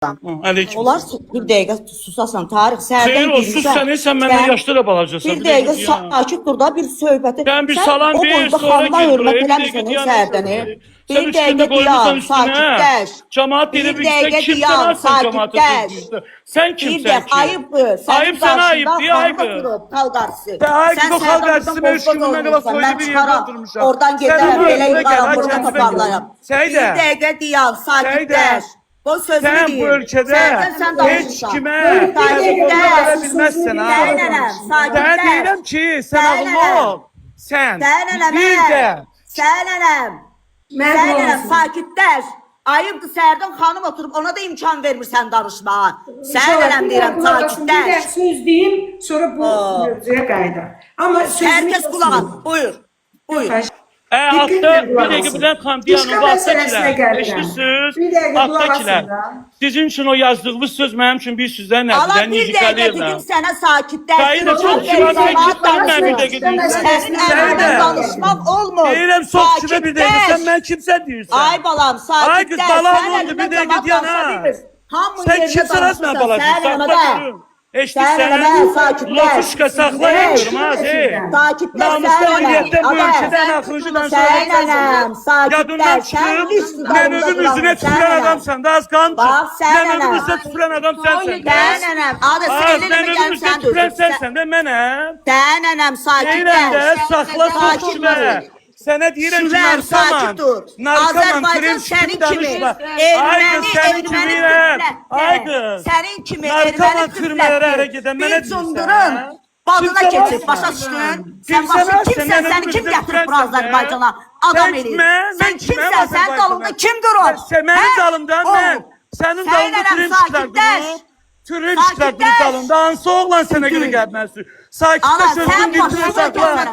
Aleyküm. Onlar bir dəqiqə susasan, Tarık, səhərdən Xeyr o sus sen məndən yaşlı da balacasan. Bir dəqiqə sakit dur da bir söhbəti. Sen bir salam o ver, boyda sonra xanıma gir buraya. hörmət Bir eləmirsən dəqiqə səhərdən. Sen Bir üç günde dəqiqə koymuşsan diyan, üstüne. sakitləş. Cemaat Bir yine bir dəqiqə kimsen diyan, alsan cemaatı sakitləş. sözlüyüzde. Sen Bir kimsen dəqiqə ki? ayıbdır. Ayıp sana ayıp diye ayıp. Xalq qarşısı. Ayıp bu xalq qarşısı ben üç gündən qabaq soylu bir yerdə oturmuşam. Oradan gedərəm, belə qaranlıqda toparlaram. Səydə. Bir dəqiqə diyan, sakitləş. Bu sözünü Sen deyim. bu ülkede hiç kime sakitləş. bilmezsen ha. Sənənəm, Ben sakitləş. deyirəm ki sen ağıllı ol. Sen Sənənəm, bir de Sənənəm. Sənənəm, sakitləş. Ayıbdır, səhərdən xanım oturub, ona da imkan vermirsən danışmağa. Sənənəm deyirəm, sakitləş. Bir söz deyim, sonra bu mövzuya qayıdar. Amma Herkes qulağa, buyur. Buyur. Altta bir dəqiqə bilən xan diyanın alttakiler. Bir Eşlirsiniz? dəqiqə Alttakiler. qulaq Sizin için o yazdığınız söz mənim için bir sizden Allah nədir? bir dəqiqə dedim sənə sakitləş. Sayın da çok şivan ben bir dəqiqə deyirsən. Sənin əmrində danışmaq olmur. Deyirəm çox şivan bir dəqiqə sen mən kimsən deyirsən? Ay balam, sakitləş. Ay kız balam oldu bir dəqiqə diyan ha. Sen kimsən az mən balacım? Sakla durun. Eşlisən? Lofuşka sakla yapıyorum ha. Sakitləş. Namusda hürriyyətdən bu ülkədən axırıcı Sənənəm, Yadından sakitləş. çıxıb, mən özüm üzünə tüpürən adamsan da az qalmışım. Bax, Mən özüm üzünə tüpürən adam sənsən. Sənənəm. Adı Az, söyləmə mən özüm üzünə gəlsən tüpürən dur. sənsən də mənəm. Sənənəm, Deyirəm də, sakitləş. saxla Sakit soxçulə. dur. Sənə deyirəm ki, Süvər, narkoman. sakit dur. Narkoman, Azərbaycan krem sənin şükür kimi. danışma. Ay Erməni, qız, sənin kimi erməni deyirəm. küfrətdə. Ay qız. Sənin kimi Narkoman erməni türmələrə ərə küfrətdə. gedən mənə Bir deyirsən, cundurun hə? balına Kimsən keçib, sən? başa düşdün? Sən Kimsən başa sən? kimsən, Sən səni kim özünü gətirib bura küfrətsən, Azərbaycana? Adam Sən eləyir. kimə? Sən Mən kiməm kimsən, sən Azərbaycana? dalında kim durur? Mənim dalımdan mən. Sənin dalında Sənənəm, türümçüklər sakitləş. durub. Türümçüklər durub dalında. Hansı oğlan sənə görə gəlməzsin? Sakitlə Ana, sözünü sən dindirə başına sakla. gəlmərəm.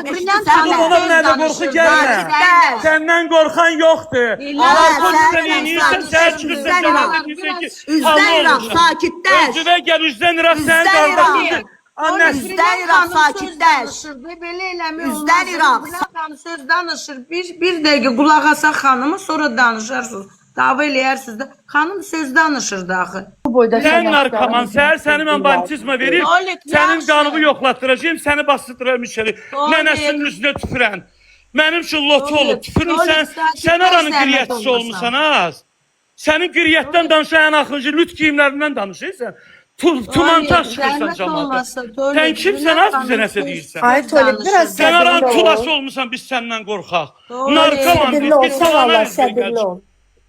Oğlum ona bir nədə qorxu gəlmə. Sakitləş. Səndən qorxan yoxdur. Narkoz sən sən yiyirsən, sən çıxırsan üzdən cavab İraq. edirsən ki, Üzdən İraq, sakitləş. Özüvə gəl, üzdən İraq sənin Üzdən İraq. qardaşındır. Annəsi. Üzdən İraq, sakitləş. Belə eləmək olmaz. Üzdən İraq. Söz danışır. Bir dəqiqə qulaq asaq xanımı, sonra danışarsınız. Dava eləyərsiniz də. Xanım söz danışırdı axı. Sən narkoman, səni mən bantizma verib, Tolik, sənin yaxşı. qanını yoxlatdıracağım, səni basdıracağım içeri. Tolik. Nənəsinin üzünə tüpürən. Mənim üçün loto Tolik, olub, tüpürürsən, Tolik, sən aranın zəhmət qiriyyətçisi olmasa. olmuşsan az. Sənin qiriyyətdən danışan axıncı lüt giyimlərindən danışırsan. Tumanta çıxırsan cəmaata. Sən kimsən az bizə nəsə deyirsən? Ay Tolik, biraz Sən aranın səbirli ol. tulası olmuşsan, biz səndən qorxaq. Tolik. Narkoman, Səbirli ol, biz sağ sana ol, səbirli ol.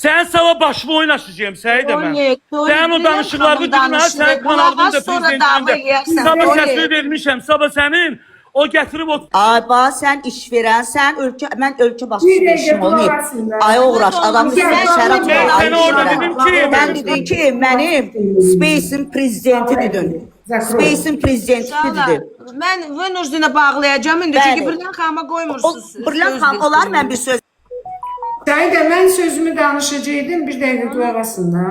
Sən sava başımı oynaşacağım, Səidə mən. Tolik, Tolik, Sən o bilirəm danışıqlarını xanım dinmə, danışır. sən kanalının da Sonra dava prezidentində. eləyərsən. Sabah Tolik. səsini vermişəm, sabah sənin. O gətirib o... Ay bax, sən iş verənsən, mən ölkə Bir başçısı dəqiqə işim olmayıb. qulaq asın da. Ay uğraş, adam üstünə şərab Ben var. sənə orada dedim ki, Sən dedin ki, mənim Space'in prezidenti dedin. Space'in prezidenti dedin. Mən vınuzuna bağlayacağım indi. Bəli. Çünki birdən xanıma O, qoymursunuz. Bırlan xan, olar mən bir söz. Səidə, mən sözümü danışacaqdım, bir dəqiqə qulaq asın da.